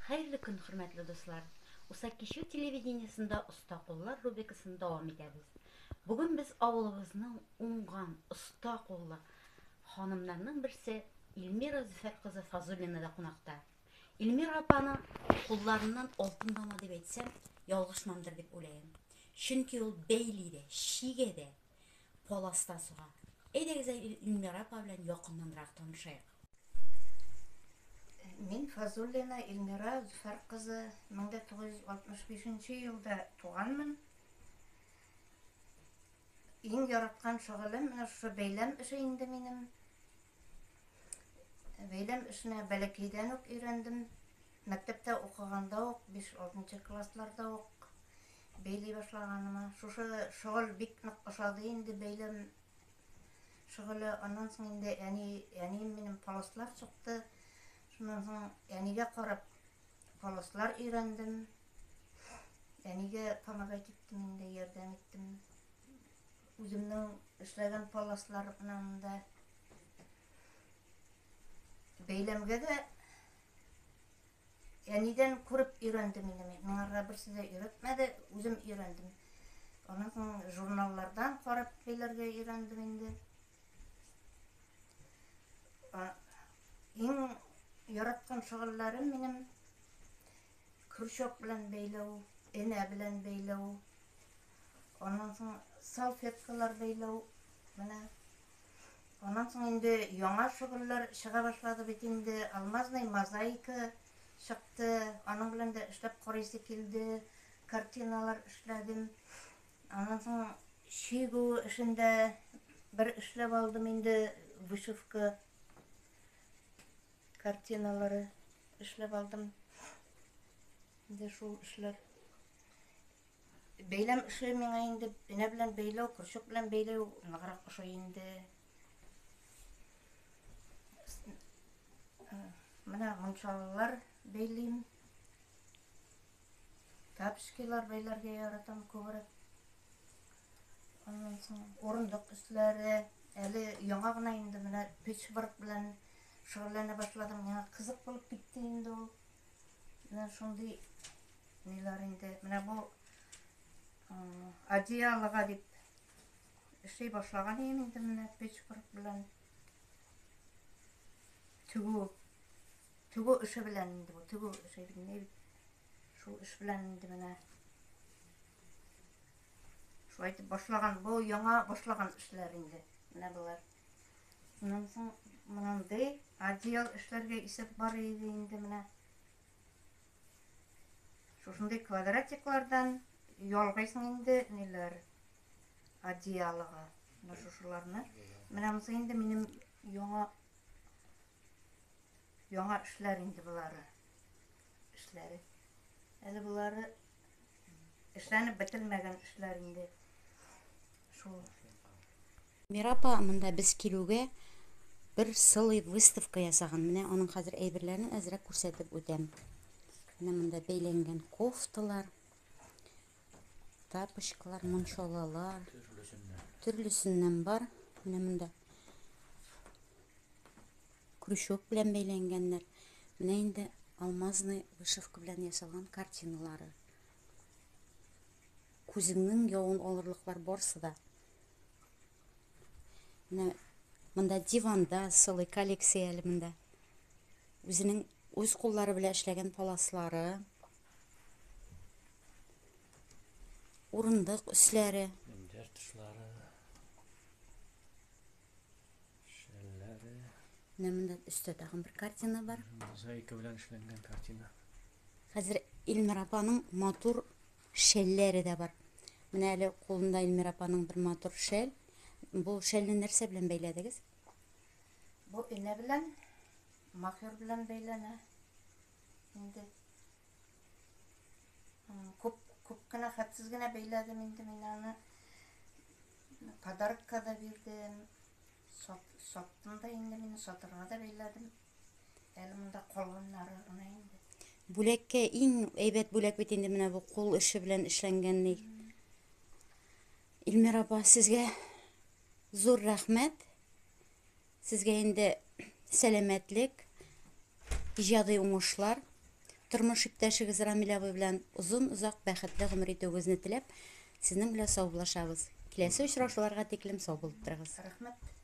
Hayırlı gün hürmetli dostlar. Usakishu televideniyesinde usta kollar rubrikasını devam ederiz. Bugün biz avlımızın ungan usta kollu hanımlarının birisi İlmira Züfer kızı Fazulina'da konakta. İlmira apana kollarından altın dama deb etsem yalgışmamdır deb olayım. Çünkü ol Beylide, Şige'de Polasta suğa. Edegizə İlmira apa bilen yakındanırak tanışayıq. Мен Фазулина Эльмира Зүфәр кызы 1965 елда туганмын. Иң яраткан шөгылем менә шушы бәйләм эше инде минем. Бәйләм эшенә бәләкәйдән үк өйрәндем. Мәктәптә укыганда ук 5-6 классларда ук бәйли башлаганыма. Шушы шөгыль бик нык ошады инде бәйләм шөгыле. Аннан соң инде әни минем паласлар чыкты. Шуннан соң әнигә карап паласлар өйрәндем. Әнигә помогать иттем инде, ярдәм иттем. Үземнең эшләгән паласлар белән дә бәйләмгә дә әнидән күреп өйрәндем инде. Миңа берсе дә өйрәтмәде, үзем өйрәндем. Аннан соң журналлардан карап бәйләргә өйрәндем инде. Иң яраткан шөгыльләрем минем крючок белән бәйләү, энә белән бәйләү, аннан соң салфеткалар бәйләү, менә. Аннан соң инде яңа шөгыльләр чыга башлады бит инде. Алмазный мозаика чыкты, аның белән дә эшләп карыйсы килде, картиналар эшләдем. Аннан соң шигу эшендә бер эшләп алдым инде, вышивка картиналары эшләп алдым. Инде шул эшләр. Бәйләм эше миңа инде энә белән бәйләү, крючок белән бәйләү ныграк ошый инде. Менә мунчалар бәйлим. Тапочкалар бәйләргә яратам күбрәк. Аннан соң урындык эшләре, әле яңа гына инде менә печворк белән шөгыльләнә башладым. Миңа кызык булып китте инде ул. Менә шундый ниләр инде. Менә бу одеялыга дип эшли башлаган идем инде менә печворк белән. Төгү эше белән инде бу. Төгү эше белән шул эш белән инде менә шулай итеп башлаган. Бу яңа башлаган эшләр инде. Менә булар. Моннан соң мондай одеял эшләргә исәп бар иде инде менә. Шушындай квадратиклардан ялгайсың инде ниләр одеялыга. Менә шушыларны. Менә монысы инде минем яңа эшләр инде булары. Эшләре. Әле булары эшләнеп бетермәгән эшләр инде. Шул. Мирапа монда без килүгә bir сылый выставка ясаган. Менә аның хәзер әйберләрен әзрәк күрсәтеп үтәм. Менә монда бәйләнгән кофталар, тапочкалар, мунчалалар, төрлесеннән бар. Менә монда крючок белән бәйләнгәннәр. Менә инде алмазный вышивка белән ясалган картиналары. Күзеңнең явын алырлыклар барсы да. Менә монда диванда сылый коллекцияле монда. Үзенең үз куллары белән эшләгән паласлары, урындык үсләре, Мендәр тышлары, шәлләре. менә монда өстә тагын бер картина бар. Мозаика белән эшләнгән картина. Хәзер Илмира апаның матур шәлләре дә бар. Менә әле кулында Илмира апаның бер матур шәл. Бу шәлне нәрсә белән бәйләдегез? Бу энә белән, махер белән бәйләнә. Инде күп кенә хәтсез генә бәйләдем инде мин аны. Подарокка да бирдем. Саттым да инде мине сатырга да бәйләдем. Әле монда калганнары гына инде. Бүләккә иң әйбәт бүләк бит инде менә бу кул эше белән эшләнгән ни. Илмира апа, сезгә зур рәхмәт. Сезгә инде сәламәтлек, иҗади уңышлар. тормыш иптәшегез Рамил абый белән озын-озак бәхетле гомер итүегезне теләп, сезнең белән саубуллашабыз. Киләсе очрашуларга тиклем сау булып торыгыз. Рәхмәт.